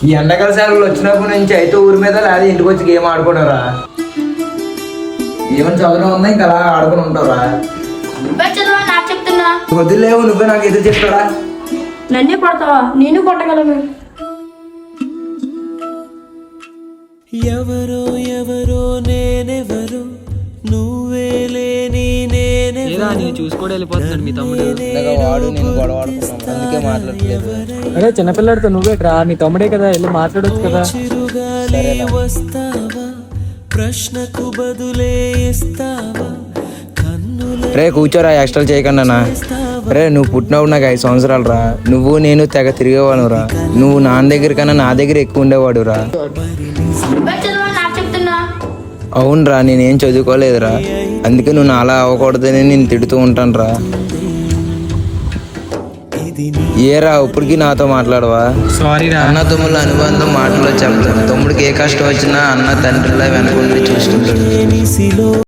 ఈ ఎండాకాల సెలవులు వచ్చినప్పటి నుంచి అయితే ఊరి మీద లేదా ఇంటికి వచ్చి గేమ్ ఆడుకున్నారా? ఏమైనా చదువు ఉందా ఇంకా అలా ఆడుకుని ఉంటారా? నాకు చెప్తున్నా వదిలేవు, నువ్వే నాకు ఎదురు చెప్తాడా? నన్నే కొడతావా? నేను కొట్టగలను. ఎవరో ఎవరో నేనెవరో నువ్వే లేని నేను చూసుకోవడం వెళ్ళిపోతున్నాడు మీ తమ్ముడు. వాడు నేను గొడవ ఆడుకున్నాం, అందుకే మాట్లాడలేదు. అరే చిన్నపిల్లడితో నువ్వేట్రా, మీ తమ్ముడే కదా, వెళ్ళి మాట్లాడొచ్చు కదా. చిరుగాలి వస్తావా, ప్రశ్నకు బదులే ఇస్తావా, కన్నులే రే కూర్చోరా, ఎక్స్ట్రా చేయకుండా. రే నువ్వు పుట్టినప్పుడు నాకు 5 సంవత్సరాలు రా. నువ్వు నేను తెగ తిరిగేవాడు రా. నువ్వు నాన్న దగ్గర కన్నా నా దగ్గర ఎక్కువ ఉండేవాడు రా. నాకు చెప్తున్నా అవునరా, నేనేం చదువుకోలేదురా, అందుకే నువ్వు అలా అవ్వకూడదని నేను తిడుతూ ఉంటాను రా. ఏరా ఇప్పటికీ నాతో మాట్లాడవా? సారీ రా. అన్న తమ్ముళ్ళ అనుబంధం మాటలో చెప్తాను. తమ్ముడికి ఏ కష్టం వచ్చినా అన్న తండ్రిలా వెనకుండి చూసుకుంటాడు.